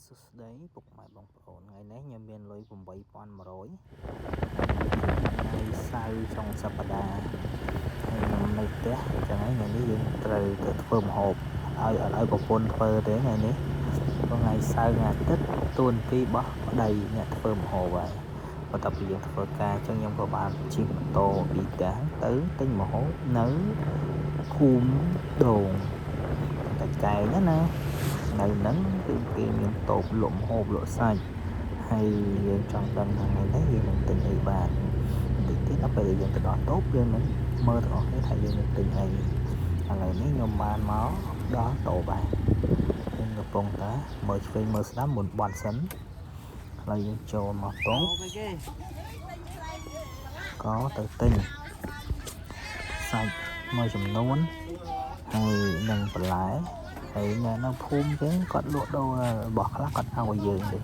សួស្តីពុកម៉ែបងប្អូនថ្ងៃនេះខ្ញុំមានលុយ8,100ហើយសៅរ៍ចុងសប្តាហ៍ហើយខ្ញុំនៅផ្ទះអញ្ចឹងថ្ងៃនេះយើងត្រូវទៅធ្វើម្ហូបឲ្យប្រពន្ធធ្វើទេថ្ងៃនេះថ្ងៃសៅរ៍ថ្ងៃអាទិត្យទួនាទីរបស់ប្តីអ្នកធ្វើម្ហូបហើយបន្ទាប់ពីយើងធ្វើការអញ្ចឹងខ្ញុំក៏បានជិះម៉ូតូពីផ្ទះទៅទិញម្ហូបនៅភូមិដូងតែកែងណានៅហ្នឹងគឺគេមានតូបលក់ម្ហូបលក់សាច់ហើយយើងចង់ដឹងថាថ្ងៃនេះយើងនឹងទិញអីបានបន្តិចទៀតដល់ពេលយើងទៅដល់តូបយើងនឹងមើលទាំងអស់គ្នាថាយើងនឹងទិញអីឥឡូវនេះខ្ញុំបានមកដល់តូបហើយខ្ញុំកំពុងតែមើលឆ្វេងមើលស្ដាំមុនបត់សិនឥឡូវយើងចូលមកតូបក៏ទៅទិញសាច់មួយចំនួនហើយនឹងបន្លែហើយនៅភូមិចឹងគាត់លក់ដូររបស់ខ្លះគាត់ឲ្យយើងទេ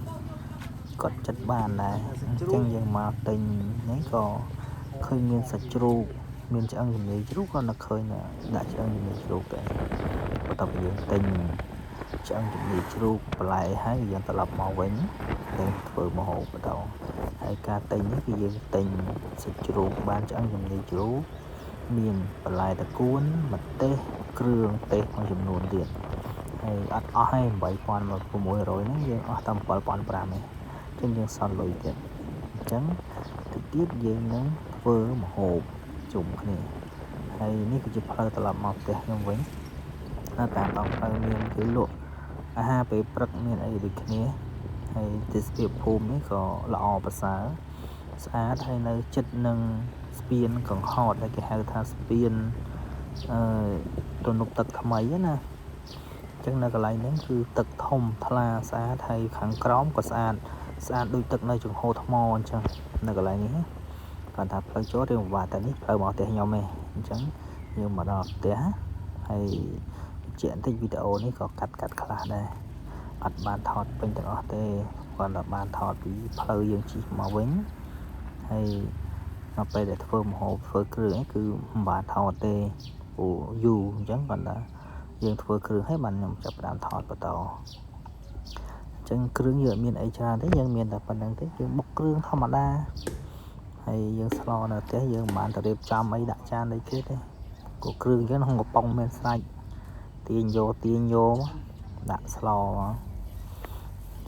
គាត់ចិត្តបានដែរអញ្ចឹងយើងមកទិញនេះក៏ឃើញមានសាច់ជ្រូកមានឆ្អឹងជំនីជ្រូកក៏នឹកឃើញដាក់ឆ្អឹងជំនីជ្រូកដែរបន្ទាប់ពីយើងទិញឆ្អឹងជំនីជ្រូកបន្លែហើយយើងត្រឡប់មកវិញយើងធ្វើម្ហូបបន្តហើយការទិញនេះគឺយើងទិញសាច់ជ្រូកបានឆ្អឹងជំនីជ្រូកមានបន្លែតកួនម្ទេសគ្រឿងទេសមួយចំនួនទៀតហើយអត់អស់ទេ8,600ហ្នឹងយើងអស់តែ7,500ទេអញ្ចឹងយើងសល់លុយទៀតអញ្ចឹងតិចទៀតយើងនឹងធ្វើម្ហូបជុំគ្នាហើយនេះគឺជាផ្លូវត្រឡប់មកផ្ទះខ្ញុំវិញតាមដងផ្លូវមានគេលក់អាហារពេលព្រឹកមានអីដូចគ្នាហើយទេសភាពភូមិនេះក៏ល្អប្រសើរស្អាតហើយនៅជិតនឹងស្ពានកង្ហតដែលគេហៅថាស្ពានទំនប់ទឹកថ្មីណាអញ្ចឹងនៅកន្លែងហ្នឹងគឺទឹកធំថ្លាស្អាតហើយខាងក្រោមក៏ស្អាតដូចទឹកនៅចង្ហូរថ្មអញ្ចឹងនៅកន្លែងនេះគាត់ថាផ្លូវចូលរៀងពិបាកតែនេះផ្លូវមកផ្ទះខ្ញុំឯងអញ្ចឹងយើងមកដល់ផ្ទះហើយបញ្ជាក់បន្តិចវីដេអូនេះក៏កាត់ខ្លះដែរអត់បានថតពេញទាំងអស់ទេគាត់តែបានថតពីផ្លូវយើងជិះមកវិញហើយដល់ពេលដែលធ្វើម្ហូបធ្វើគ្រឿងគឺមិនបានថតទេព្រោះយូរអញ្ចឹងគាត់ថាយើងធ្វើគ្រឿងហើយបានខ្ញុំចាប់ផ្ដើមថតបន្តអញ្ចឹងគ្រឿងយើងអត់មានអីច្រើនទេយើងមានតែប៉ុណ្្នឹងទេយើងបុកគ្រឿងធម្មតាហើយយើងស្លនៅផ្ទះយើងមិនបានទៅរៀបចំអីដាក់ចានអីគេទេគោគ្រឿងយើងក្នុងកំប៉ុងមានស្រេចទាញយកដាក់ស្ល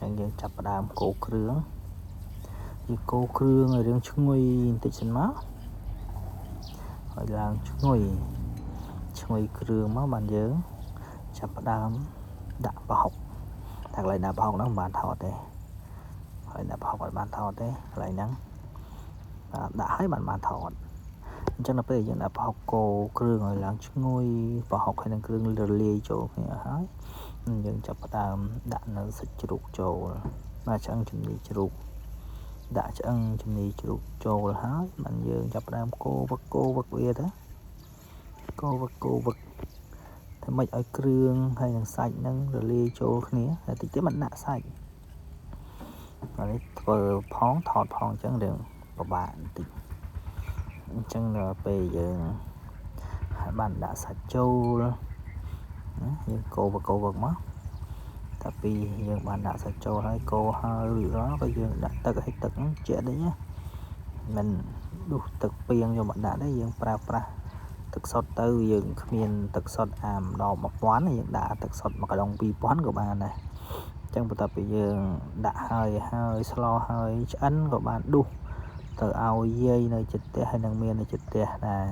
អញ្ចឹងយើងចាប់ផ្ដើមកូរគ្រឿងយើងកូរគ្រឿងឲ្យរៀងឈ្ងុយបន្តិចសិនមកឲ្យឡើងឈ្ងុយគ្រឿងមកបានយើងចាប់ផ្ដើមដាក់ប្រហុកតែកន្លែងដាក់ប្រហុកហ្នឹងមិនបានថតទេហើយដាក់ប្រហុកអត់បានថតទេកន្លែងហ្នឹងដាក់ឲ្យបានថតអញ្ចឹងដល់ពេលយើងដាក់ប្រហុកកូរគ្រឿងឲ្យឡើងឈ្ងុយប្រហុកហើយនឹងគ្រឿងរលាយចូលគ្នាហើយយើងចាប់ផ្ដើមដាក់នៅសាច់ជ្រូកចូលឆ្អឹងជំនីជ្រូកដាក់ឆ្អឹងជំនីជ្រូកចូលហើយបានយើងចាប់ផ្ដើមកូរវឹកវាទៅកូរវឹកធ្វើម៉េចឲ្យគ្រឿងហើយនឹងសាច់ហ្នឹងរលាយចូលគ្នាតែតិចទៀតមិនដាក់សាច់ហើយធ្វើផងថតផងអញ្ចឹងរឿងពិបាកបន្តិចអញ្ចឹងដល់ពេលយើងហើយបានដាក់សាច់ចូលយើងកូរវឹកមកតែពីយើងបានដាក់សាច់ចូលហើយកូរហើយរួចរាល់ក៏យើងដាក់ទឹកឲ្យទឹកហ្នឹងជែកតិចណាមិនដួសទឹកពីងយកមកដាក់ទេយើងប្រើប្រាស់ទឹកសុទ្ធទៅយើងគ្មានទឹកសុទ្ធអាម្ដង1000យើងដាក់ទឹកសុទ្ធ1កដុង2000ក៏បានដែរអញ្ចឹងបន្ទាប់ពីយើងដាក់ហើយស្លហើយឆ្អិនក៏បានដួសទៅឲ្យយាយនៅចិត្តផ្ទះហើយនឹងមាននៅចិត្តផ្ទះដែរ